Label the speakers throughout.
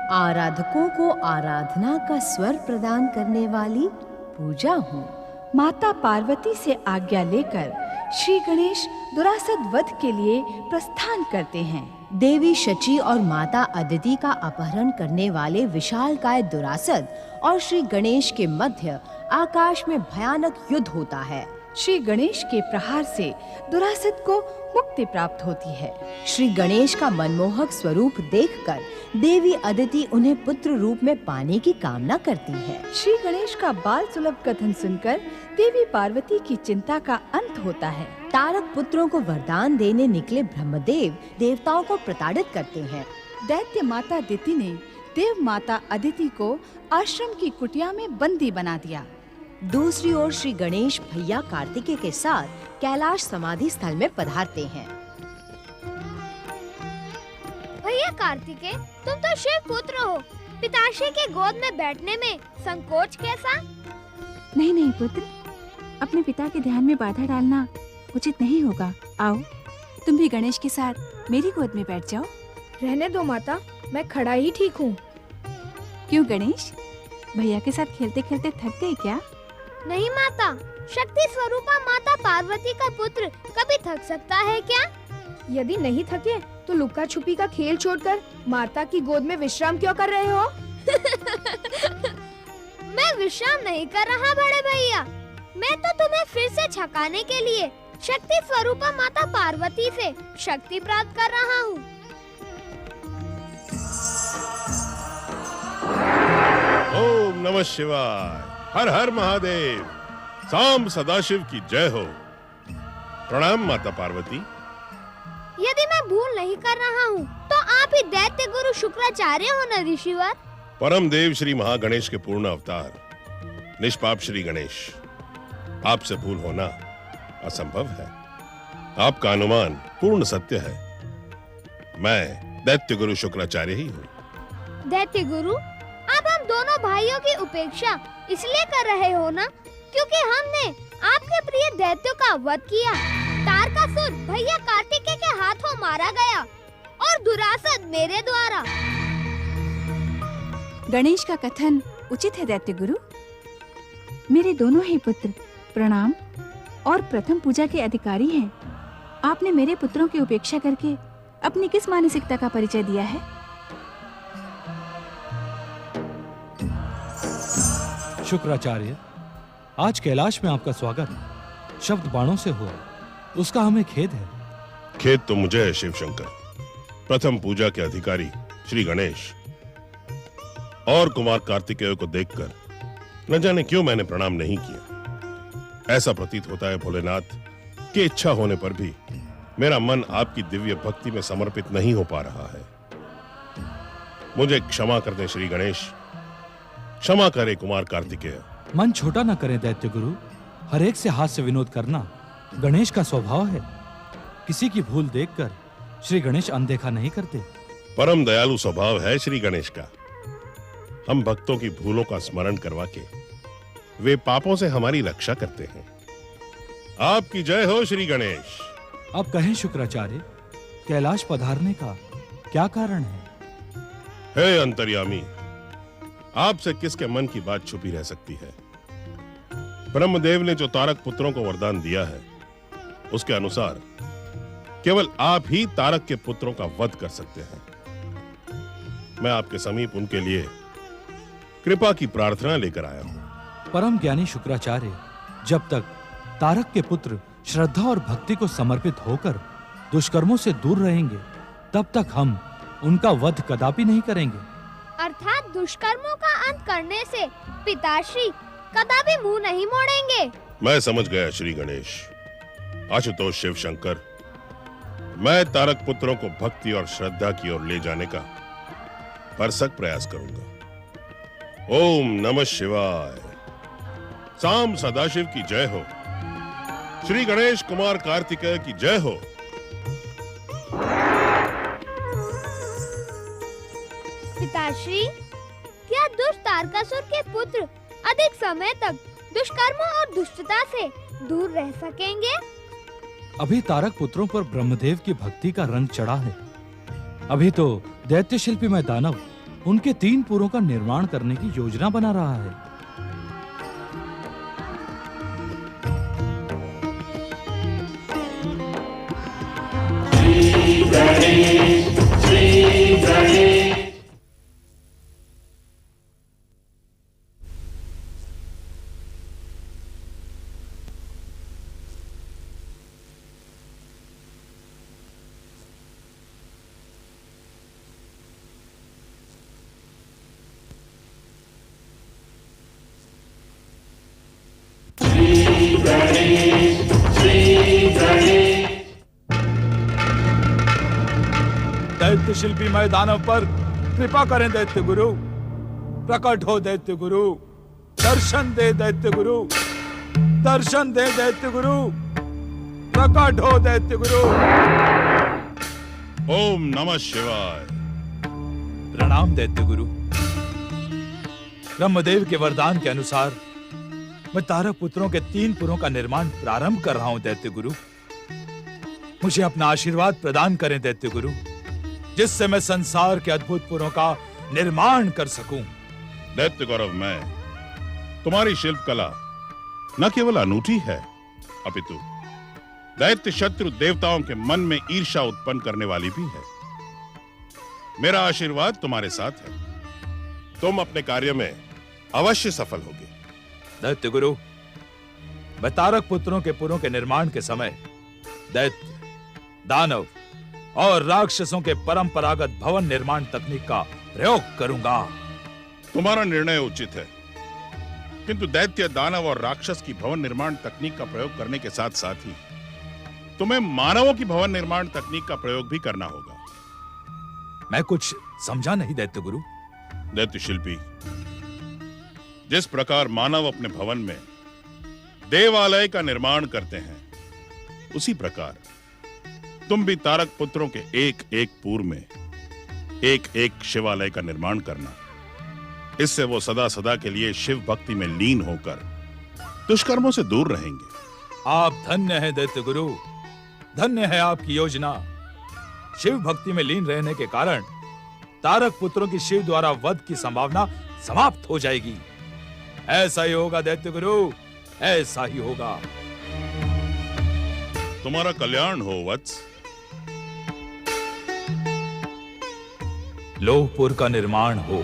Speaker 1: आराधकों को आराधना का स्वर प्रदान करने वाली पूजा हूँ।
Speaker 2: माता पार्वती से आज्ञा लेकर श्री गणेश दुरासद वध के लिए प्रस्थान करते हैं।
Speaker 1: देवी शची और माता अदिति का अपहरण करने वाले विशालकाय दुरासद और श्री गणेश के मध्य आकाश में भयानक युद्ध होता है।
Speaker 2: श्री गणेश के प्रहार से दुरासद को मुक्ति प्राप्त होती है।
Speaker 1: श्री गणेश का मनमोहक स्वरूप देखकर देवी अदिति उन्हें पुत्र रूप में पाने की कामना करती है।
Speaker 2: श्री गणेश का बाल सुलभ कथन सुनकर देवी पार्वती की चिंता का अंत होता है।
Speaker 1: तारक पुत्रों को वरदान देने निकले ब्रह्मदेव देवताओं को प्रताड़ित करते हैं।
Speaker 2: दैत्य माता दिति ने देव माता अदिति को आश्रम की कुटिया में बंदी बना दिया।
Speaker 1: दूसरी ओर श्री गणेश भैया कार्तिकेय के साथ कैलाश समाधि स्थल में पधारते हैं।
Speaker 3: भैया कार्तिकेय, तुम तो शिव पुत्र हो, पिताश्री के गोद में बैठने में संकोच कैसा?
Speaker 4: नहीं पुत्र, अपने पिता के ध्यान में बाधा डालना उचित नहीं होगा। आओ, तुम भी गणेश के साथ मेरी गोद में बैठ जाओ।
Speaker 5: रहने दो माता, मैं खड़ा ही ठीक हूँ।
Speaker 4: क्यों गणेश, भैया के साथ खेलते खेलते थक गए क्या?
Speaker 3: नहीं माता, शक्ति स्वरूपा माता पार्वती का पुत्र कभी थक सकता है क्या?
Speaker 5: यदि नहीं थके तो लुका छुपी का खेल छोड़कर माता की गोद में विश्राम क्यों कर रहे हो?
Speaker 3: मैं विश्राम नहीं कर रहा बड़े भैया, मैं तो तुम्हें फिर से छकाने के लिए शक्ति स्वरूपा माता पार्वती से शक्ति प्राप्त कर रहा हूँ।
Speaker 6: ओम नमः शिवाय, हर हर महादेव, सांब सदाशिव की जय हो। प्रणाम माता पार्वती।
Speaker 3: यदि मैं भूल नहीं कर रहा हूँ तो आप ही दैत्य गुरु शुक्राचार्य हो न ऋषिवर?
Speaker 6: परम देव श्री महागणेश के पूर्ण अवतार निष्पाप श्री गणेश, आपसे भूल होना असंभव है। आपका अनुमान पूर्ण सत्य है। मैं दैत्य गुरु शुक्राचार्य ही हूँ।
Speaker 3: दैत्य गुरु, अब हम दोनों भाइयों की उपेक्षा इसलिए कर रहे हो ना क्योंकि हमने आपके प्रिय दैत्यों का वध किया। तारकासुर भैया कार्तिकेय के हाथों मारा गया और दुरासद मेरे द्वारा।
Speaker 4: गणेश का कथन उचित है दैत्य गुरु। मेरे दोनों ही पुत्र प्रणाम और प्रथम पूजा के अधिकारी हैं। आपने मेरे पुत्रों की उपेक्षा करके अपनी किस मानसिकता का परिचय दिया है?
Speaker 7: शुक्राचार्य, आज कैलाश में आपका स्वागत शब्द बाणों से हुआ, उसका हमें खेद है।
Speaker 6: खेद तो मुझे है शिव शंकर। प्रथम पूजा के अधिकारी श्री गणेश और कुमार कार्तिकेय को देखकर न जाने क्यों मैंने प्रणाम नहीं किया। ऐसा प्रतीत होता है भोलेनाथ की इच्छा होने पर भी मेरा मन आपकी दिव्य भक्ति में समर्पित नहीं हो पा रहा है। मुझे क्षमा कर दें श्री गणेश, क्षमा करे कुमार कार्तिकेय।
Speaker 7: मन छोटा न करें दैत्य गुरु, हर एक से हास्य विनोद करना गणेश का स्वभाव है। किसी की भूल देखकर श्री गणेश अनदेखा नहीं करते।
Speaker 6: परम दयालु स्वभाव है श्री गणेश का। हम भक्तों की भूलों का स्मरण करवा के वे पापों से हमारी रक्षा करते हैं। आपकी जय हो श्री गणेश।
Speaker 7: अब कहें शुक्राचार्य, कैलाश पधारने का क्या कारण है?
Speaker 6: हे अंतर्यामी, आपसे किसके मन की बात छुपी रह सकती है? ब्रह्मदेव ने जो तारक पुत्रों को वरदान दिया है उसके अनुसार केवल आप ही तारक के पुत्रों का वध कर सकते हैं। मैं आपके समीप उनके लिए कृपा की प्रार्थना लेकर आया हूं।
Speaker 7: परम ज्ञानी शुक्राचार्य, जब तक तारक के पुत्र श्रद्धा और भक्ति को समर्पित होकर दुष्कर्मों से दूर रहेंगे तब तक हम उनका वध कदापि नहीं करेंगे।
Speaker 3: अर्थात दुष्कर्मों का अंत करने से पिताश्री कदापि मुंह नहीं मोड़ेंगे।
Speaker 6: मैं समझ गया श्री गणेश। आशुतोष शिव शंकर, मैं तारक पुत्रों को भक्ति और श्रद्धा की ओर ले जाने का भरसक प्रयास करूंगा। ओम नमः शिवाय। सांब सदाशिव की जय हो। श्री गणेश कुमार कार्तिकेय की जय हो।
Speaker 3: पिताश्री, क्या दुष्ट तारकासुर के पुत्र अधिक समय तक दुष्कर्मों और दुष्टता से दूर रह सकेंगे?
Speaker 7: अभी तारक पुत्रों पर ब्रह्मदेव की भक्ति का रंग चढ़ा है। अभी तो दैत्य शिल्पी में दानव उनके 3 पुरों का निर्माण करने की योजना बना रहा है।
Speaker 8: दैत्य शिल्पी मैं दानव पर कृपा करें दैत्य गुरु। प्रकट हो दैत्य गुरु, दर्शन दे दैत्य गुरु, दर्शन दे दैत्य गुरु, प्रकट हो दैत्य गुरु।
Speaker 6: ओम नमः शिवाय।
Speaker 8: प्रणाम दैत्य गुरु। ब्रह्मदेव के वरदान के अनुसार मैं तारक पुत्रों के 3 पुरों का निर्माण प्रारंभ कर रहा हूं दैत्य गुरु। मुझे अपना आशीर्वाद प्रदान करें दैत्य गुरु, जिससे मैं संसार के अद्भुत पुरों का निर्माण कर सकूं।
Speaker 6: दैत्य गौरव, मैं तुम्हारी शिल्प कला न केवल अनूठी है, अपितु दैत्य शत्रु देवताओं के मन में ईर्ष्या उत्पन्न करने वाली भी है। मेरा आशीर्वाद तुम्हारे साथ है, तुम अपने कार्य में अवश्य सफल होगे।
Speaker 8: दैत्य गुरु, मैं तारक पुत्रों के पुरों के निर्माण के समय दैत्य, दानव और राक्षसों के परंपरागत भवन निर्माण तकनीक का प्रयोग करूंगा।
Speaker 6: तुम्हारा निर्णय उचित है, किंतु दैत्य, दानव और राक्षस की भवन निर्माण तकनीक का प्रयोग करने के साथ साथ ही तुम्हें मानवों की भवन निर्माण तकनीक का प्रयोग भी करना होगा।
Speaker 8: मैं कुछ समझा नहीं दैत्य गुरु।
Speaker 6: दैत्य शिल्पी, जिस प्रकार मानव अपने भवन में देवालय का निर्माण करते हैं, उसी प्रकार तुम भी तारक पुत्रों के एक एक पूर में एक एक शिवालय का निर्माण करना। इससे वो सदा सदा के लिए शिव भक्ति में लीन होकर दुष्कर्मों से दूर रहेंगे।
Speaker 8: आप धन्य हैं दैत्य गुरु, धन्य है आपकी योजना। शिव भक्ति में लीन रहने के कारण तारक पुत्रों की शिव द्वारा वध की संभावना समाप्त हो जाएगी। ऐसा ही होगा दैत्य गुरु, ऐसा ही होगा।
Speaker 6: तुम्हारा कल्याण हो वत्स।
Speaker 8: लोहपुर का निर्माण हो।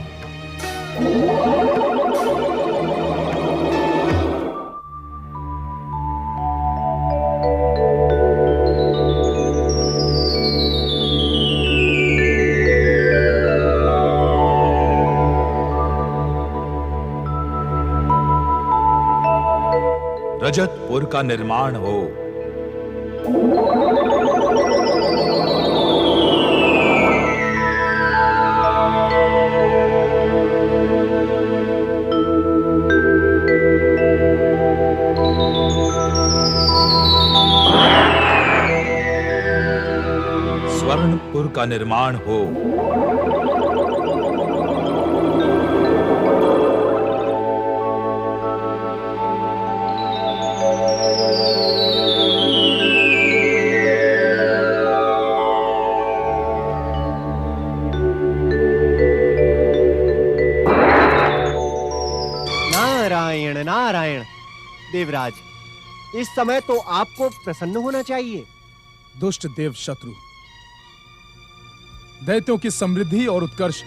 Speaker 8: रजतपुर का निर्माण हो। स्वर्णपुर का निर्माण हो।
Speaker 9: नारायण नारायण। देवराज, इस समय तो आपको प्रसन्न होना चाहिए।
Speaker 10: दुष्ट देव शत्रु, दैत्यों की समृद्धि और उत्कर्ष,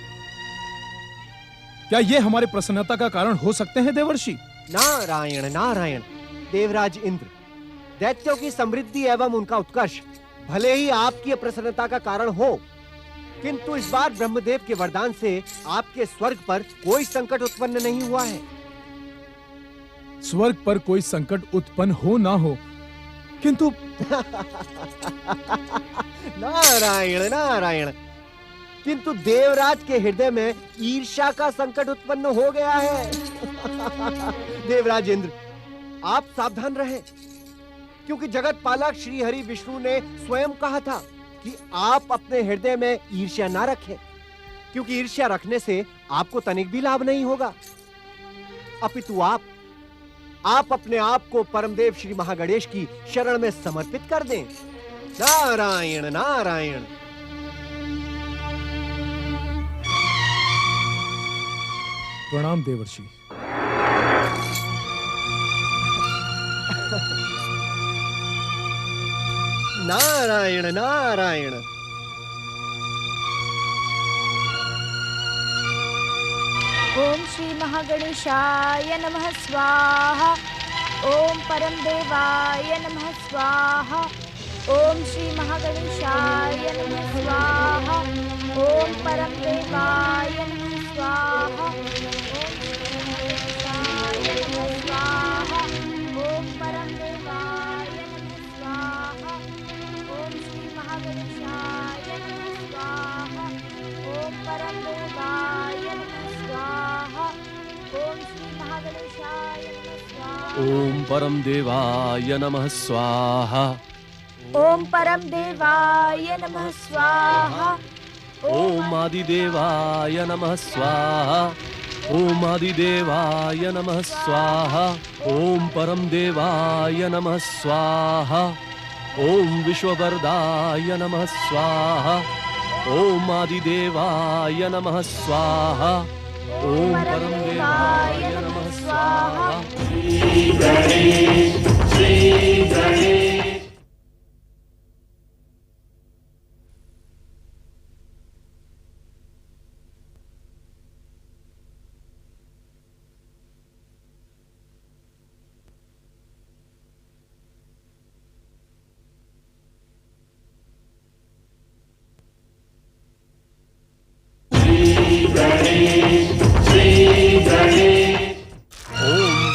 Speaker 10: क्या ये हमारे प्रसन्नता का कारण हो सकते हैं देवर्षि?
Speaker 9: नारायण नारायण। देवराज इंद्र, दैत्यों की समृद्धि एवं उनका उत्कर्ष भले ही आपकी प्रसन्नता का कारण हो, किंतु इस बार ब्रह्मदेव के वरदान से आपके स्वर्ग पर कोई संकट उत्पन्न नहीं हुआ है।
Speaker 10: स्वर्ग पर कोई संकट उत्पन्न हो ना हो, किंतु
Speaker 9: नारायण नारायण, किंतु देवराज के हृदय में ईर्ष्या का संकट उत्पन्न हो गया है। देवराज इंद्र, आप सावधान रहें, क्योंकि जगत पालक श्री हरि विष्णु ने स्वयं कहा था कि आप अपने हृदय में ईर्ष्या ना रखें, क्योंकि ईर्ष्या रखने से आपको तनिक भी लाभ नहीं होगा। अपितु आप अपने आप को परमदेव श्री महागणेश की शरण में समर्पित कर दें। नारायण नारायण।
Speaker 10: प्रणाम देवर्षि।
Speaker 9: नारायण नारायण।
Speaker 11: ओम श्री महागणेशाय नमः स्वाहा। ओम परम देवाय नमः स्वाहा। ओम श्री महागणेशाय नमः स्वाहा। ओम परम देवाय नमः स्वाहा। ओम परम देवाय नमः स्वाहा। ओम श्री महागणेशाय नमः स्वाहा। ओम परम देवाय नमः स्वाहा। ओम श्री महागणेशाय नमः स्वाहा।
Speaker 12: ओम परम देवाय नमः स्वाहा।
Speaker 11: ओम परम देवाय नमः स्वाहा।
Speaker 12: ओम आदिदेवाय नमः स्वाहा। ओम आदिदेवाय नमः स्वाहा। ओम परम देवाय नमः स्वाहा। ओम विश्ववरदाय नमः स्वाहा। ओम आदिदेवाय नमः स्वाहा। ओम परम देवाय नमः स्वाहा। श्री गणेश, श्री गणेश।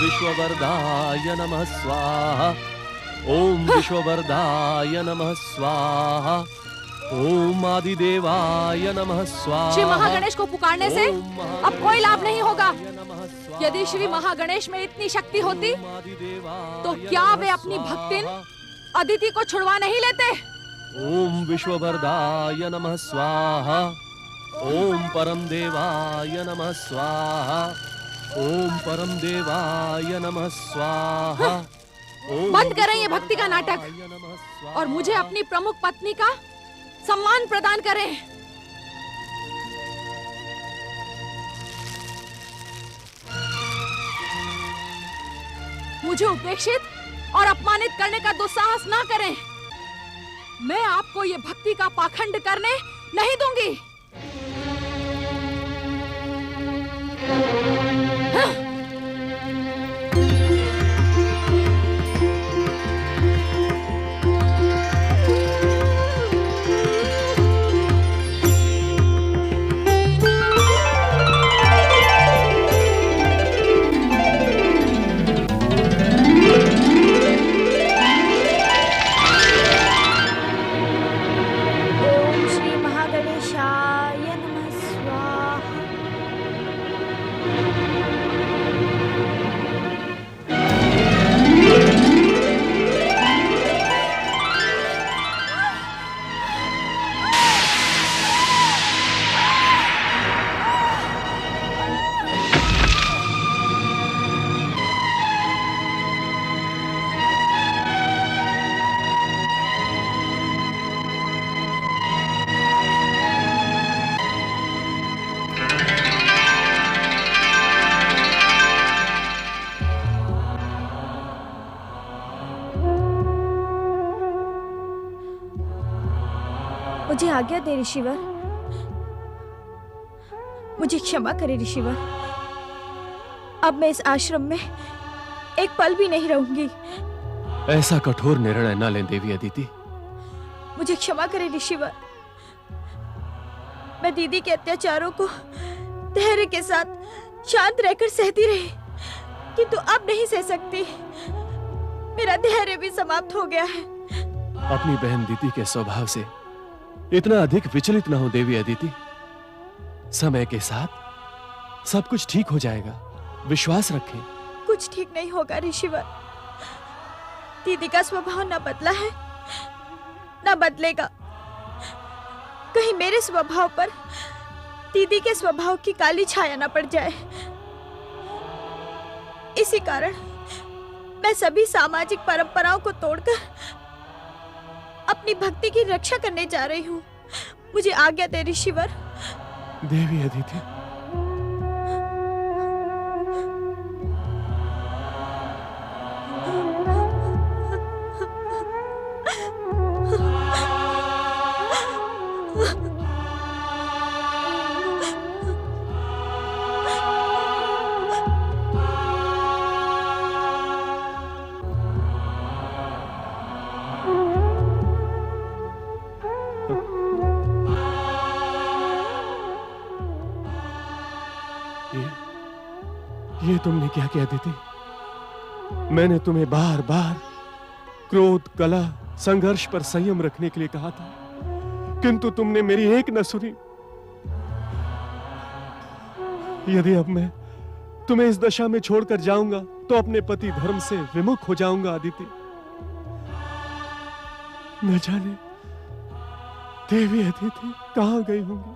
Speaker 12: विश्ववरदाय नमः स्वाहा। ओम विश्ववरदाय नमः स्वाहा। ओम आदिदेवाय नमः स्वाहा।
Speaker 13: श्री महागणेश को पुकारने से अब कोई लाभ नहीं होगा। यदि श्री महागणेश में इतनी शक्ति होती तो क्या वे अपनी भक्तिन अदिति को छुड़वा नहीं लेते?
Speaker 12: ओम विश्ववरदाय नमः स्वाहा। ओम परम देवाय नमः स्वाहा। ओम परम देवाय नमः स्वाहा।
Speaker 13: बंद करें ये भक्ति का नाटक और मुझे अपनी प्रमुख पत्नी का सम्मान प्रदान करें। मुझे उपेक्षित और अपमानित करने का दुस्साहस ना करें। मैं आपको ये भक्ति का पाखंड करने नहीं दूंगी।
Speaker 11: मुझे आज्ञा दे ऋषिवर। मुझे क्षमा करे ऋषिवर। अब मैं इस आश्रम में एक पल भी नहीं रहूंगी।
Speaker 12: ऐसा कठोर निर्णय न लें देवी अदिति।
Speaker 11: मुझे क्षमा करे ऋषिवर। मैं दीदी के अत्याचारों को धैर्य के साथ शांत रहकर सहती रही, किंतु अब नहीं सह सकती। मेरा धैर्य भी समाप्त हो गया है।
Speaker 12: अपनी बहन दीदी के स्वभाव से इतना अधिक विचलित न हो देवी अदिति। समय के साथ सब कुछ ठीक हो जाएगा, विश्वास रखें।
Speaker 11: कुछ ठीक नहीं होगा ऋषिवर। दीदी का स्वभाव न बदला है न बदलेगा। कहीं मेरे स्वभाव पर दीदी के स्वभाव की काली छाया न पड़ जाए। इसी कारण मैं सभी सामाजिक परंपराओं को तोड़कर अपनी भक्ति की रक्षा करने जा रही हूँ। मुझे आज्ञा दे ऋषिवर।
Speaker 12: देवी अदिति, ये तुमने क्या किया अदिति? मैंने तुम्हें बार बार क्रोध, कलह, संघर्ष पर संयम रखने के लिए कहा था, किंतु तुमने मेरी एक न सुनी। यदि अब मैं तुम्हें इस दशा में छोड़कर जाऊंगा तो अपने पति धर्म से विमुख हो जाऊंगा अदिति। न जाने देवी अदिति कहां गई होंगी।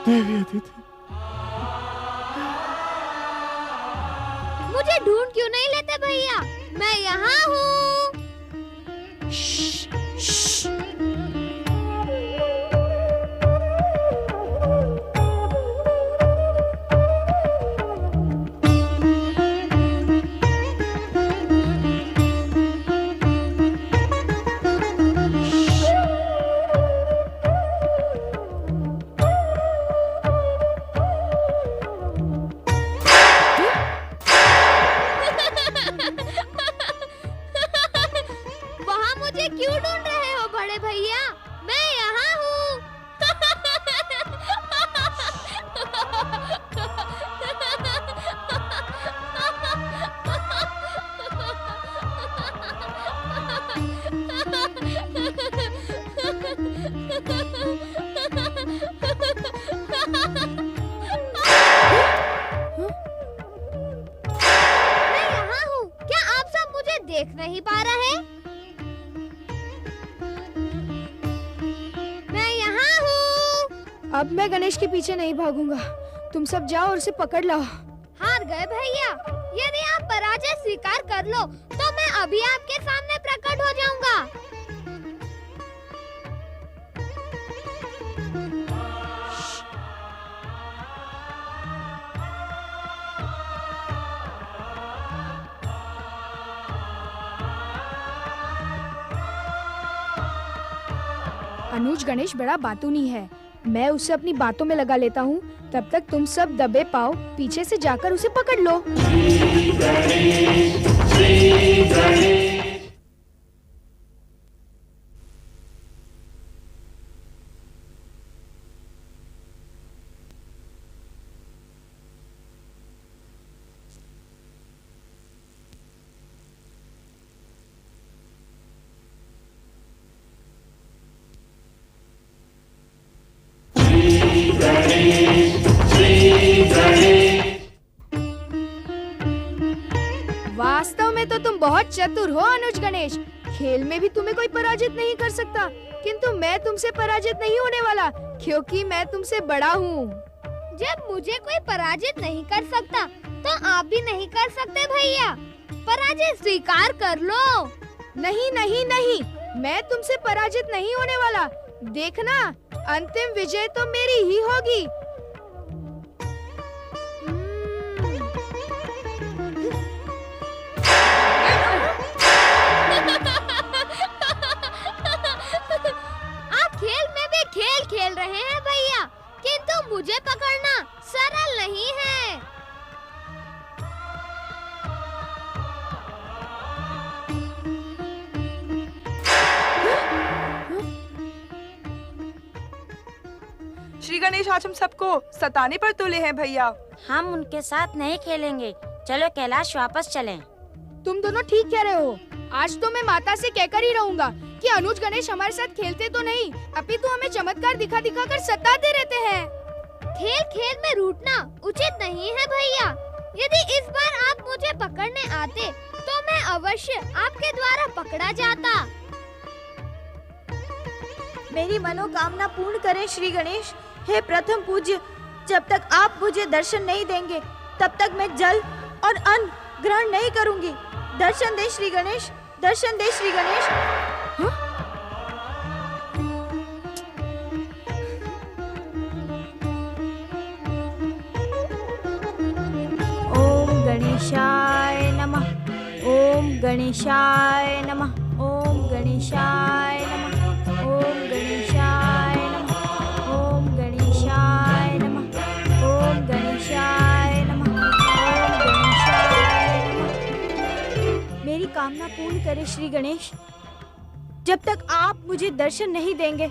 Speaker 12: देवी अदिति,
Speaker 3: मुझे ढूंढ क्यों नहीं लेते भैया? मैं यहाँ हूँ। देख नहीं पा रहे? मैं यहाँ हूँ।
Speaker 5: अब मैं गणेश के पीछे नहीं भागूंगा। तुम सब जाओ और उसे पकड़ लाओ।
Speaker 3: हार गए भैया। यदि आप पराजय स्वीकार कर लो तो मैं अभी आपके सामने प्रकट हो जाऊंगा।
Speaker 5: अनुज गणेश बड़ा बातूनी है। मैं उसे अपनी बातों में लगा लेता हूँ। तब तक तुम सब दबे पाओ पीछे से जाकर उसे पकड़ लो। श्री गणेश, श्री गणेश। वास्तव में तो तुम बहुत चतुर हो अनुज गणेश। खेल में भी तुम्हें कोई पराजित नहीं कर सकता, किंतु मैं तुमसे पराजित नहीं होने वाला, क्योंकि मैं तुमसे बड़ा हूँ।
Speaker 3: जब मुझे कोई पराजित नहीं कर सकता तो आप भी नहीं कर सकते भैया। पराजय स्वीकार कर लो।
Speaker 5: नहीं नहीं नहीं, मैं तुमसे पराजित नहीं होने वाला। देखना, अंतिम विजय तो मेरी ही होगी।
Speaker 3: आप खेल में भी खेल खेल रहे हैं भैया, किंतु मुझे पकड़ना सरल नहीं है।
Speaker 13: श्री गणेश आज हम सबको सताने पर तुले हैं भैया।
Speaker 14: हम उनके साथ नहीं खेलेंगे। चलो कैलाश वापस चलें।
Speaker 5: तुम दोनों ठीक कह रहे हो। आज तो मैं माता से कहकर ही रहूंगा कि अनुज गणेश हमारे साथ खेलते तो नहीं, अपितु हमें चमत्कार दिखा दिखा कर सताते रहते हैं।
Speaker 3: खेल खेल में रूठना उचित नहीं है भैया। यदि इस बार आप मुझे पकड़ने आते तो मैं अवश्य आपके द्वारा पकड़ा जाता।
Speaker 11: मेरी मनोकामना पूर्ण करें श्री गणेश। हे प्रथम पूज्य, जब तक आप मुझे दर्शन नहीं देंगे तब तक मैं जल और अन्न ग्रहण नहीं करूंगी। दर्शन दे श्री गणेश, दर्शन दे श्री गणेश। ओम गणेशाय नमः, ओम गणेशाय नमः, ओम गणेशाय नमः, ओम गणेशाय नमः, ओम गणेशाय नमः, ओम गणेशाय नमः, ओम गणेशाय नमः। मेरी कामना पूर्ण करे श्री गणेश। जब तक आप मुझे दर्शन नहीं देंगे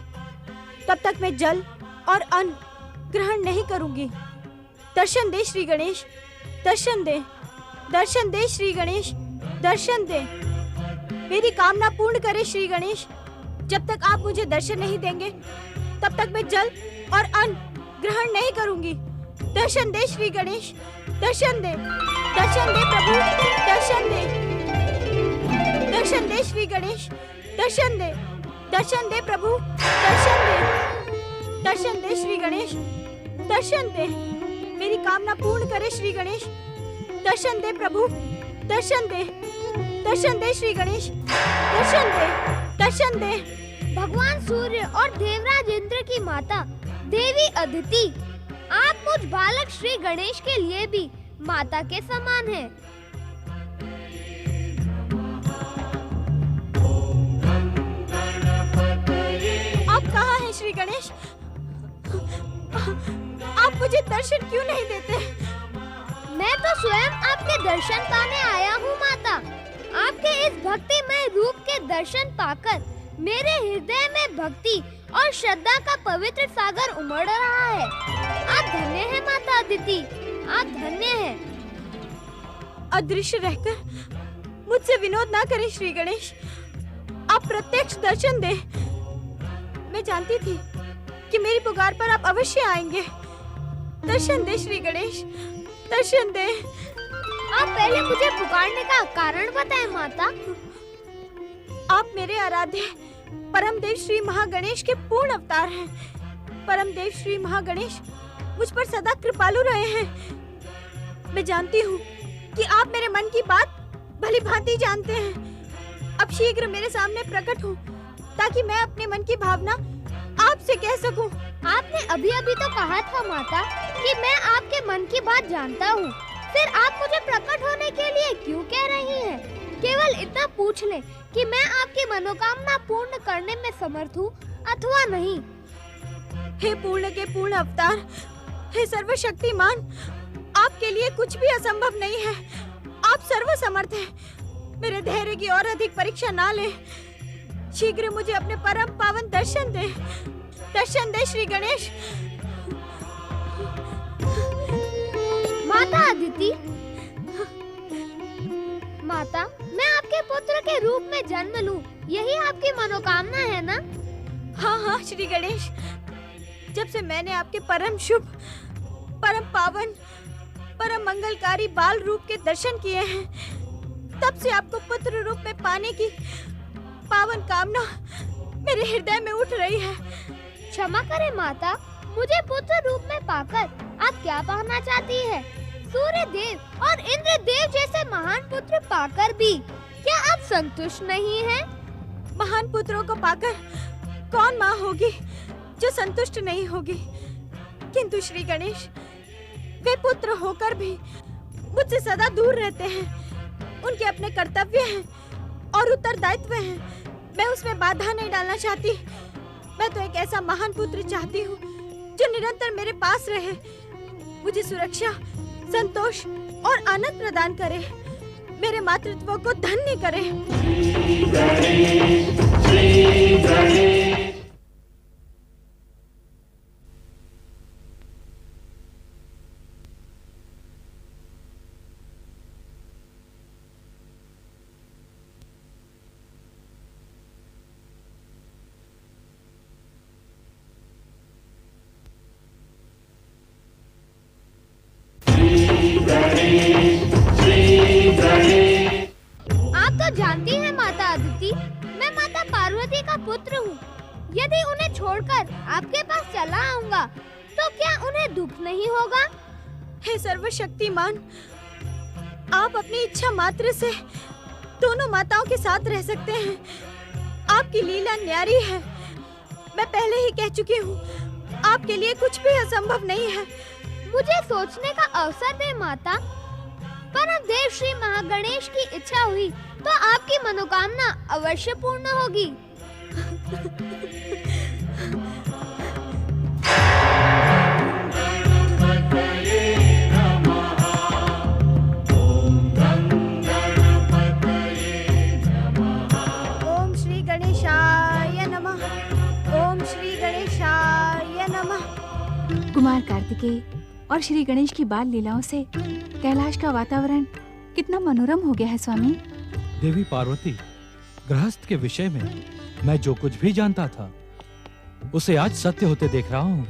Speaker 11: तब तक मैं जल और अन्न ग्रहण नहीं करूंगी। दर्शन दे श्री गणेश, दर्शन दे, दर्शन दे श्री गणेश, दर्शन दे। मेरी कामना पूर्ण करे श्री गणेश। जब तक आप मुझे दर्शन नहीं देंगे तब तक मैं जल और अन्न ग्रहण नहीं करूंगी। दर्शन दे श्री गणेश, दर्शन दे, दर्शन दे प्रभु, दर्शन दे, दर्शन दे श्री गणेश, दर्शन दे, दर्शन दे प्रभु, दर्शन दे, दर्शन दे श्री गणेश, दर्शन दे। मेरी कामना पूर्ण करे श्री गणेश। दर्शन दे प्रभु, दर्शन दे, दर्शन दे श्री गणेश, दर्शन दे, दर्शन दे।
Speaker 3: भगवान सूर्य और देवराज इंद्र की माता देवी अदिति, आप मुझ बालक श्री गणेश के लिए भी माता के समान हैं।
Speaker 11: आप कहाँ हैं श्री गणेश? आप मुझे दर्शन क्यों नहीं देते?
Speaker 3: मैं तो स्वयं आपके दर्शन पाने आया हूँ माता। आपके इस भक्तिमय रूप के दर्शन पाकर मेरे हृदय में भक्ति और श्रद्धा का पवित्र सागर उमड़ रहा है। आप धन्य हैं माता अदिति, आप धन्य हैं।
Speaker 11: अदृश्य रहकर मुझसे विनोद ना करें श्री गणेश। आप प्रत्यक्ष दर्शन दे। मैं जानती थी कि मेरी पुकार पर आप अवश्य आएंगे। दर्शन दे श्री गणेश, दर्शन दे।
Speaker 3: आप पहले मुझे पुकारने का कारण बताएं माता।
Speaker 11: आप मेरे आराध्य परम देव श्री महागणेश के पूर्ण अवतार हैं। परम देव श्री महागणेश मुझ पर सदा कृपालु रहे हैं। मैं जानती हूँ कि आप मेरे मन की बात भली भांति जानते हैं। अब शीघ्र मेरे सामने प्रकट हो ताकि मैं अपने मन की भावना आपसे कह सकूं।
Speaker 3: आपने अभी अभी तो कहा था माता कि मैं आपके मन की बात जानता हूँ। फिर आप मुझे प्रकट होने के लिए क्यों कह रही हैं? केवल इतना पूछ लें कि मैं आपकी मनोकामना पूर्ण करने में समर्थ हूँ अथवा नहीं।
Speaker 11: हे पूर्ण के पूर्ण अवतार, हे सर्वशक्तिमान, आपके लिए कुछ भी असंभव नहीं है। आप सर्वसमर्थ हैं। मेरे धैर्य की और अधिक परीक्षा ना लें। शीघ्र मुझे अपने परम पावन दर्शन दे। दर्शन दे श्री गणेश।
Speaker 3: माता अदिति, माता, मैं आपके पुत्र के रूप में जन्म लूं, यही आपकी मनोकामना है ना?
Speaker 11: हाँ हाँ श्री गणेश। जब से मैंने आपके परम शुभ, परम पावन, परम मंगलकारी बाल रूप के दर्शन किए हैं, तब से आपको पुत्र रूप में पाने की पावन कामना मेरे हृदय में उठ रही है।
Speaker 3: क्षमा करें माता, मुझे पुत्र रूप में पाकर आप क्या पाना चाहती है? सूर्य देव और इंद्र देव जैसे महान पुत्र पाकर भी क्या आप संतुष्ट नहीं हैं?
Speaker 11: महान पुत्रों को पाकर कौन माँ होगी जो संतुष्ट नहीं होगी? किंतु श्री गणेश, वे पुत्र होकर भी मुझसे सदा दूर रहते हैं। उनके अपने कर्तव्य हैं और उत्तरदायित्व हैं। मैं उसमें बाधा नहीं डालना चाहती। मैं तो एक ऐसा महान पुत्र चाहती हूँ जो निरंतर मेरे पास रहे, मुझे सुरक्षा, संतोष और आनंद प्रदान करे, मेरे मातृत्व को धन्य करे।
Speaker 3: आप तो जानती हैं माता अदिति, मैं माता पार्वती का पुत्र हूँ। यदि उन्हें छोड़कर आपके पास चला आऊंगा तो क्या उन्हें दुख नहीं होगा?
Speaker 11: हे सर्वशक्तिमान, आप अपनी इच्छा मात्र से दोनों माताओं के साथ रह सकते हैं। आपकी लीला न्यारी है। मैं पहले ही कह चुकी हूँ, आपके लिए कुछ भी असंभव नहीं है।
Speaker 3: मुझे सोचने का अवसर दे माता। परम देव श्री महागणेश की इच्छा हुई तो आपकी मनोकामना अवश्य पूर्ण होगी।
Speaker 11: ओम श्री गणेशाय नमः। ओम श्री गणेशाय नमः।
Speaker 4: कुमार कार्तिकेय, और श्री गणेश की बाल लीलाओं से कैलाश का वातावरण कितना मनोरम हो गया है स्वामी।
Speaker 7: देवी पार्वती, गृहस्थ के विषय में मैं जो कुछ भी जानता था उसे आज सत्य होते देख रहा हूँ।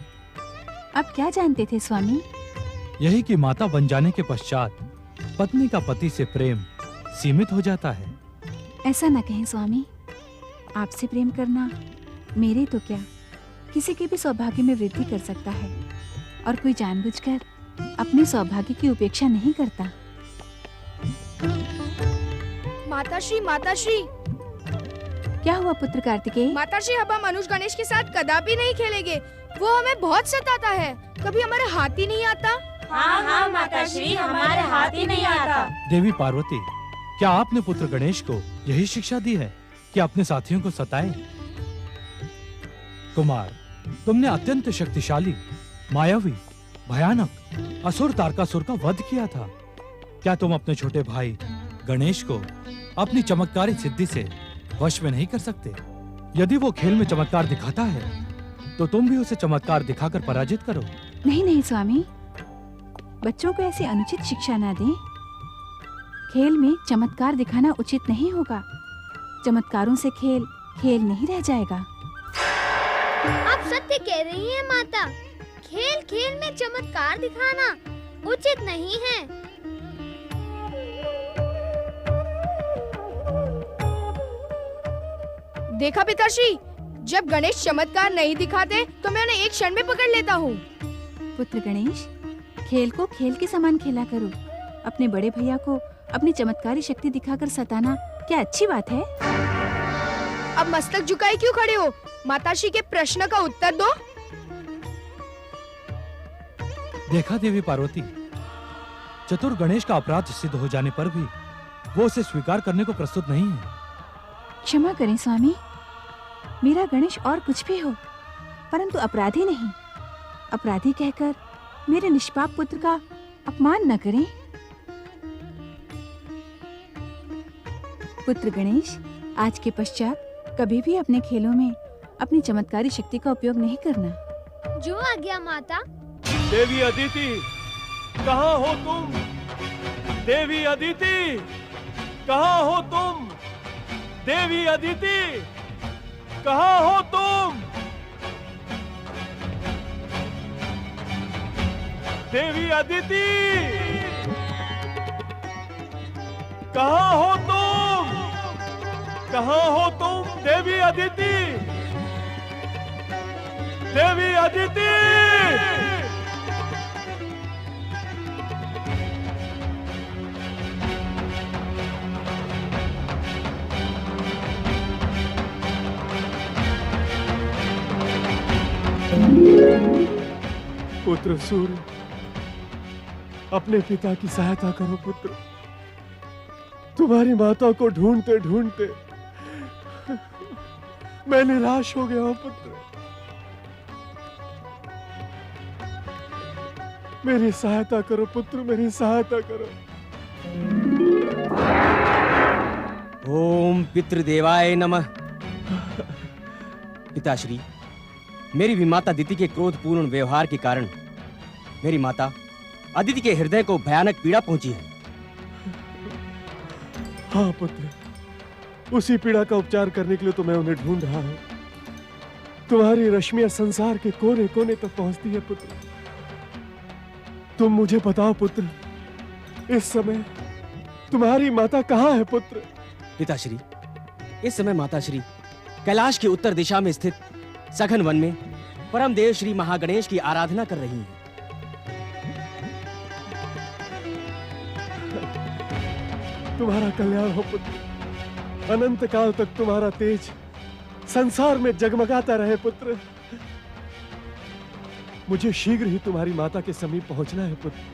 Speaker 4: अब क्या जानते थे स्वामी?
Speaker 7: यही कि माता बन जाने के पश्चात पत्नी का पति से प्रेम सीमित हो जाता है।
Speaker 4: ऐसा न कहें स्वामी, आपसे प्रेम करना मेरे तो क्या किसी के भी सौभाग्य में वृद्धि कर सकता है, और कोई जानबूझकर अपने सौभाग्य की उपेक्षा नहीं करता।
Speaker 5: माताश्री, माताश्री।
Speaker 4: क्या हुआ पुत्र कार्तिकेय?
Speaker 5: माताश्री, अब हम अनुज गणेश के साथ कदापि नहीं खेलेंगे। वो हमें बहुत सताता है, कभी हमारे हाथ ही नहीं आता।
Speaker 14: हाँ हाँ माताश्री, हमारे हाथ ही नहीं आता।
Speaker 7: देवी पार्वती, क्या आपने पुत्र गणेश को यही शिक्षा दी है कि अपने साथियों को सताए? कुमार, तुमने अत्यंत शक्तिशाली, मायावी, भयानक असुर तारकासुर का वध किया था। क्या तुम अपने छोटे भाई गणेश को अपनी चमत्कारी सिद्धि से वश में नहीं कर सकते? यदि वो खेल में चमत्कार दिखाता है तो तुम भी उसे चमत्कार दिखाकर पराजित करो।
Speaker 4: नहीं नहीं स्वामी, बच्चों को ऐसी अनुचित शिक्षा ना दें। खेल में चमत्कार दिखाना उचित नहीं होगा। चमत्कारों से खेल खेल नहीं रह जाएगा।
Speaker 3: आप सत्य कह रही हैं माता, खेल खेल में चमत्कार दिखाना उचित नहीं है।
Speaker 5: देखा पिताश्री, जब गणेश चमत्कार नहीं दिखाते तो मैं उन्हें एक क्षण में पकड़ लेता हूँ।
Speaker 4: पुत्र गणेश, खेल को खेल के समान खेला करो। अपने बड़े भैया को अपनी चमत्कारी शक्ति दिखाकर सताना क्या अच्छी बात है?
Speaker 5: अब मस्तक झुकाए क्यों खड़े हो? माताश्री के प्रश्न का उत्तर दो।
Speaker 7: देखा देवी पार्वती, चतुर गणेश का अपराध सिद्ध हो जाने पर भी वो उसे स्वीकार करने को प्रस्तुत नहीं है।
Speaker 4: क्षमा करें स्वामी, मेरा गणेश और कुछ भी हो परंतु अपराधी नहीं। अपराधी कहकर मेरे निष्पाप पुत्र का अपमान न करें। पुत्र गणेश, आज के पश्चात कभी भी अपने खेलों में अपनी चमत्कारी शक्ति का उपयोग नहीं करना।
Speaker 3: जो आज्ञा माता।
Speaker 12: देवी अदिति, कहाँ हो तुम? देवी अदिति, कहाँ हो तुम? देवी अदिति, कहाँ हो तुम? देवी अदिति, कहाँ हो तुम? कहाँ हो तुम? देवी अदिति, देवी अदिति। पुत्र सूर्य, अपने पिता की सहायता करो पुत्र। तुम्हारी माता को ढूंढते ढूंढते मैं निराश हो गया हूं पुत्र। मेरी सहायता करो पुत्र, मेरी सहायता करो।
Speaker 15: ओम पितृदेवाय नमः। पिताश्री, मेरी भी माता अदिति के क्रोधपूर्ण व्यवहार के कारण मेरी माता अदिति के हृदय को भयानक पीड़ा पहुंची है।
Speaker 12: हाँ पुत्र, उसी पीड़ा का उपचार करने के लिए तो मैं उन्हें ढूंढ रहा हूं। तुम्हारी रश्मियां संसार के कोने कोने तक पहुंचती है पुत्र। तुम मुझे बताओ पुत्र, इस समय तुम्हारी माता कहाँ है पुत्र?
Speaker 15: पिताश्री, इस समय माताश्री कैलाश की उत्तर दिशा में स्थित सघन वन में परम देव श्री महागणेश की आराधना कर रही हैं।
Speaker 12: तुम्हारा कल्याण हो पुत्र। अनंत काल तक तुम्हारा तेज संसार में जगमगाता रहे पुत्र। मुझे शीघ्र ही तुम्हारी माता के समीप पहुंचना है पुत्र।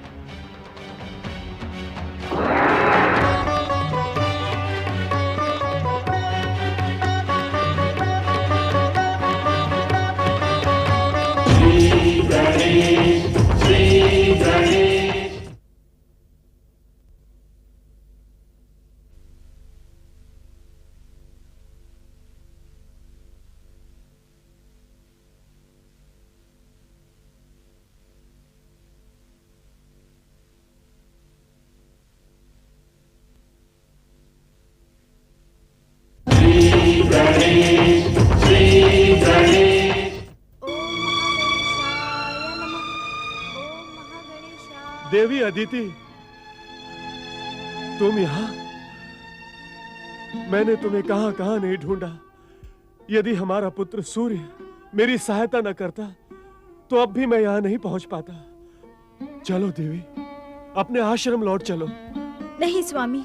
Speaker 12: देवी अदिति, तुम यहाँ? मैंने तुम्हें कहां कहां नहीं ढूंढा। यदि हमारा पुत्र सूर्य मेरी सहायता न करता तो अब भी मैं यहां नहीं पहुंच पाता। चलो देवी, अपने आश्रम लौट चलो।
Speaker 11: नहीं स्वामी,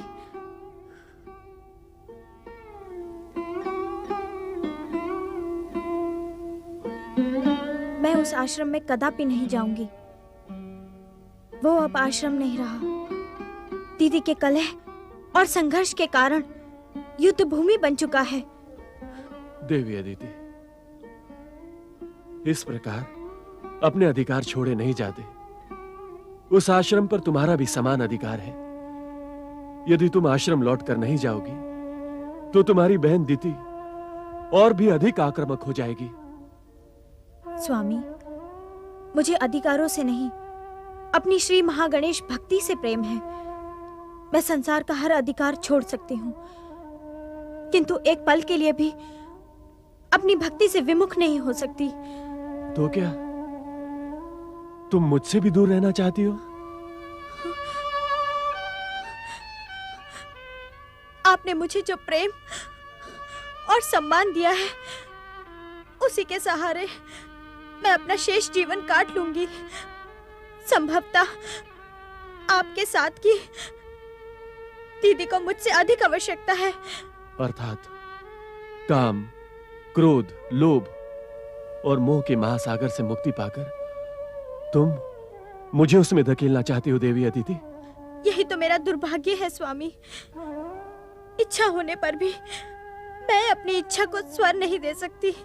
Speaker 11: मैं उस आश्रम में कदापि नहीं जाऊंगी। वो अब आश्रम नहीं रहा। दीदी के कलह और संघर्ष के कारण युद्ध भूमि बन चुका है।
Speaker 12: देवी अदिति, इस प्रकार अपने अधिकार छोड़े नहीं जाते। उस आश्रम पर तुम्हारा भी समान अधिकार है। यदि तुम आश्रम लौटकर नहीं जाओगी तो तुम्हारी बहन दीति और भी अधिक आक्रामक हो जाएगी।
Speaker 11: स्वामी, मुझे अधिकारों से नहीं, अपनी श्री महागणेश भक्ति से प्रेम है। मैं संसार का हर अधिकार छोड़ सकती हूँ, किंतु एक पल के लिए भी अपनी भक्ति से विमुख नहीं हो सकती।
Speaker 12: तो क्या तुम मुझसे भी दूर रहना चाहती हो?
Speaker 11: आपने मुझे जो प्रेम और सम्मान दिया है, उसी के सहारे मैं अपना शेष जीवन काट लूंगी। संभवतः आपके साथ की दीदी को मुझसे अधिक आवश्यकता है।
Speaker 12: अर्थात काम, क्रोध, लोभ और मोह के महासागर से मुक्ति पाकर तुम मुझे उसमें धकेलना चाहती हो देवी अदिति?
Speaker 11: यही तो मेरा दुर्भाग्य है स्वामी। इच्छा होने पर भी मैं अपनी इच्छा को स्वर नहीं दे सकती।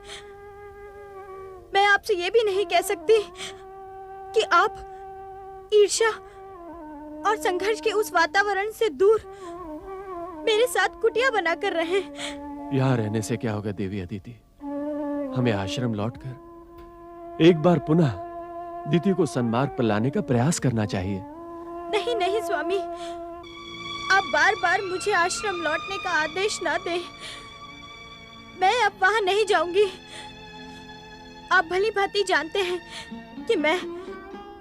Speaker 11: मैं आपसे ये भी नहीं कह सकती कि आप ईर्ष्या और संघर्ष के उस वातावरण से दूर मेरे साथ कुटिया बनाकर रहें।
Speaker 12: यहाँ रहने से क्या होगा देवी अदिति? हमें आश्रम लौटकर एक बार पुनः दीति को सन्मार्ग पर लाने का प्रयास करना चाहिए।
Speaker 11: नहीं नहीं स्वामी, आप बार बार मुझे आश्रम लौटने का आदेश ना दें। मैं अब वहां नहीं जाऊंगी। आप भली भांति जानते हैं कि मैं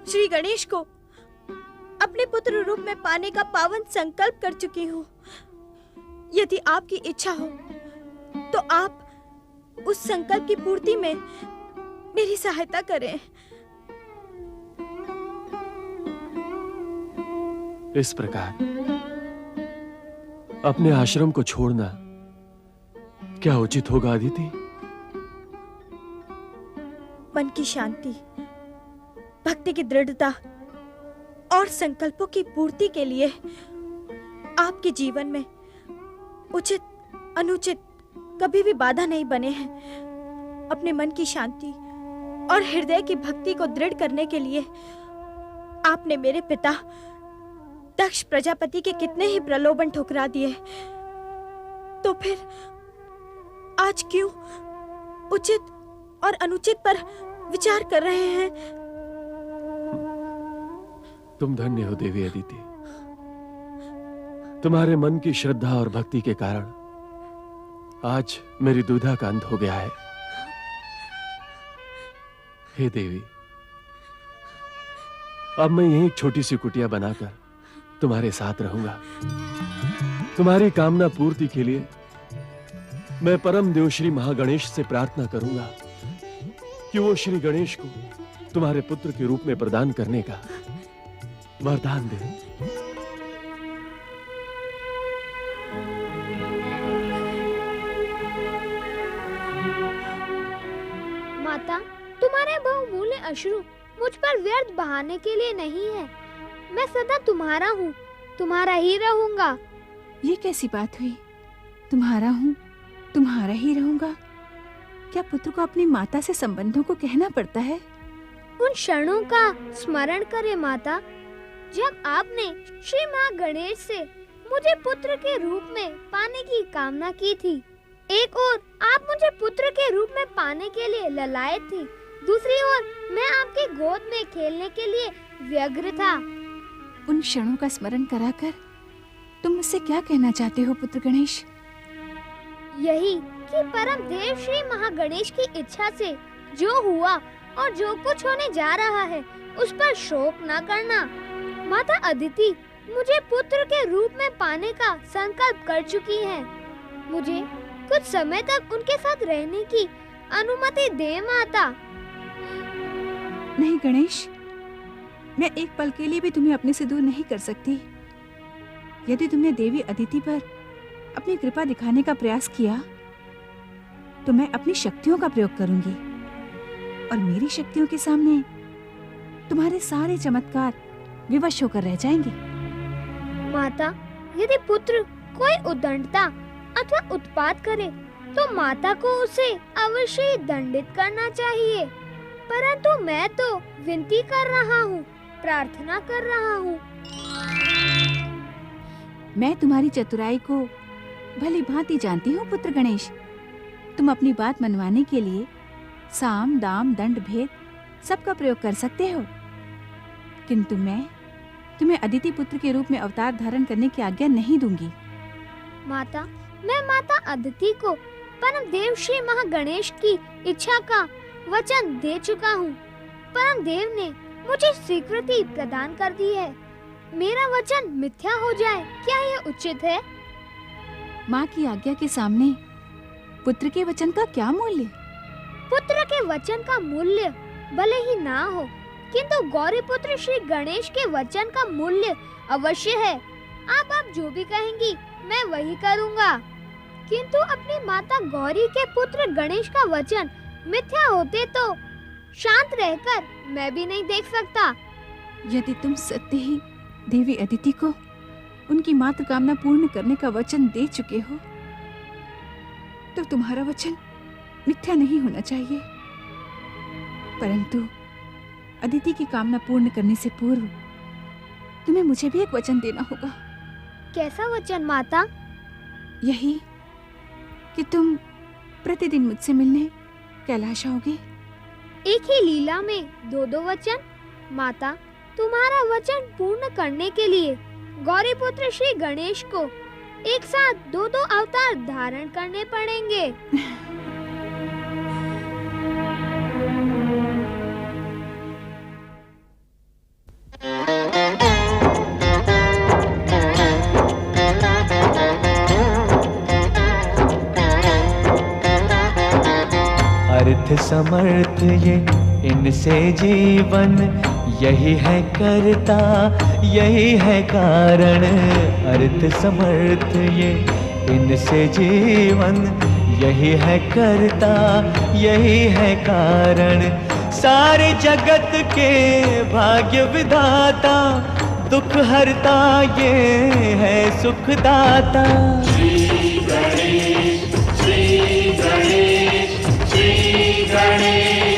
Speaker 11: श्री गणेश को अपने पुत्र रूप में पाने का पावन संकल्प कर चुकी हूँ। यदि आपकी इच्छा हो तो आप उस संकल्प की पूर्ति में मेरी सहायता करें।
Speaker 12: इस प्रकार अपने आश्रम को छोड़ना क्या उचित होगा अदिति?
Speaker 11: मन की शांति, भक्ति की दृढ़ता और संकल्पों की पूर्ति के लिए आपके जीवन में उचित अनुचित कभी भी बाधा नहीं बने हैं। अपने मन की शांति और हृदय की भक्ति को दृढ़ करने के लिए आपने मेरे पिता दक्ष प्रजापति के कितने ही प्रलोभन ठुकरा दिए। तो फिर आज क्यों उचित और अनुचित पर विचार कर रहे हैं?
Speaker 12: तुम धन्य हो देवी अदिति। तुम्हारे मन की श्रद्धा और भक्ति के कारण आज मेरी दुविधा का अंत हो गया है। हे देवी, अब मैं यही एक छोटी सी कुटिया बनाकर तुम्हारे साथ रहूंगा। तुम्हारी कामना पूर्ति के लिए मैं परम देव श्री महागणेश से प्रार्थना करूंगा कि वो श्री गणेश को तुम्हारे पुत्र के रूप में प्रदान करने का वरदान दे।
Speaker 3: माता, तुम्हारे बहुमूल्य अश्रु मुझ पर व्यर्थ बहाने के लिए नहीं है। मैं सदा तुम्हारा हूँ, तुम्हारा ही रहूंगा।
Speaker 4: ये कैसी बात हुई? तुम्हारा हूँ, तुम्हारा ही रहूंगा? क्या पुत्र को अपनी माता से संबंधों को कहना पड़ता है?
Speaker 3: उन क्षणों का स्मरण करें माता, जब आपने श्री माँ गणेश से मुझे पुत्र के रूप में पाने की कामना की थी। एक ओर आप मुझे पुत्र के रूप में पाने के लिए ललायत थी, दूसरी ओर मैं आपकी गोद में खेलने के लिए व्यग्र था।
Speaker 4: उन क्षणों का स्मरण कराकर तुम मुझसे क्या कहना चाहते हो पुत्र गणेश?
Speaker 3: यही कि परम देव श्री महागणेश की इच्छा से जो हुआ और जो कुछ होने जा रहा है उस पर शोक न करना। माता अदिति मुझे पुत्र के रूप में पाने का संकल्प कर चुकी हैं। मुझे कुछ समय तक उनके साथ रहने की अनुमति दे माता।
Speaker 4: नहीं गणेश, मैं एक पल के लिए भी तुम्हें अपने से दूर नहीं कर सकती। यदि तुमने देवी अदिति पर अपनी कृपा दिखाने का प्रयास किया तो मैं अपनी शक्तियों का प्रयोग करूंगी और मेरी शक्तियों के सामने तुम्हारे सारे चमत्कार विवश होकर रह जाएंगे।
Speaker 3: माता, यदि पुत्र कोई उद्दंडता अथवा उत्पात करे तो माता को उसे अवश्य ही दंडित करना चाहिए। परंतु मैं तो विनती कर रहा हूँ, प्रार्थना कर रहा हूँ।
Speaker 4: मैं तुम्हारी चतुराई को भली भांति जानती हूँ पुत्र गणेश। तुम अपनी बात मनवाने के लिए साम दाम दंड भेद सबका प्रयोग कर सकते हो, किंतु मैं तुम्हें अदिति पुत्र के रूप में अवतार धारण करने की आज्ञा नहीं दूंगी।
Speaker 3: माता, मैं माता अदिति को परम देव श्री महागणेश की इच्छा का वचन दे चुका हूँ। परम देव ने मुझे स्वीकृति प्रदान कर दी है। मेरा वचन मिथ्या हो जाए क्या यह उचित है?
Speaker 4: माँ की आज्ञा के सामने पुत्र के वचन का क्या मूल्य?
Speaker 3: पुत्र के वचन का मूल्य भले ही ना हो, किंतु गौरी पुत्र श्री गणेश के वचन का मूल्य अवश्य है। आप जो भी कहेंगी मैं वही करूँगा। किंतु अपनी माता गौरी के पुत्र गणेश का वचन मिथ्या होते तो शांत रहकर मैं भी नहीं देख सकता।
Speaker 4: यदि तुम सत्य ही देवी अदिति को उनकी मात्र कामना पूर्ण करने का वचन दे चुके हो तो तुम्हारा वचन मिथ्या नहीं होना चाहिए। परंतु अदिति की कामना पूर्ण करने से पूर्व तुम्हें मुझे भी एक वचन देना होगा।
Speaker 3: कैसा वचन माता?
Speaker 4: यही कि तुम प्रतिदिन मुझसे मिलने कैलाश आओगे।
Speaker 3: एक ही लीला में दो वचन? माता, तुम्हारा वचन पूर्ण करने के लिए गौरी पुत्र श्री गणेश को एक साथ दो अवतार धारण करने पड़ेंगे।
Speaker 16: अर्थ समर्थ ये इनसे जीवन, यही है करता यही है कारण। अर्थ समर्थ ये इनसे जीवन, यही है करता यही है कारण। सारे जगत के भाग्य विधाता, दुख हरता ये है सुखदाता।
Speaker 17: श्री गणेश श्री गणेश श्री गणेश।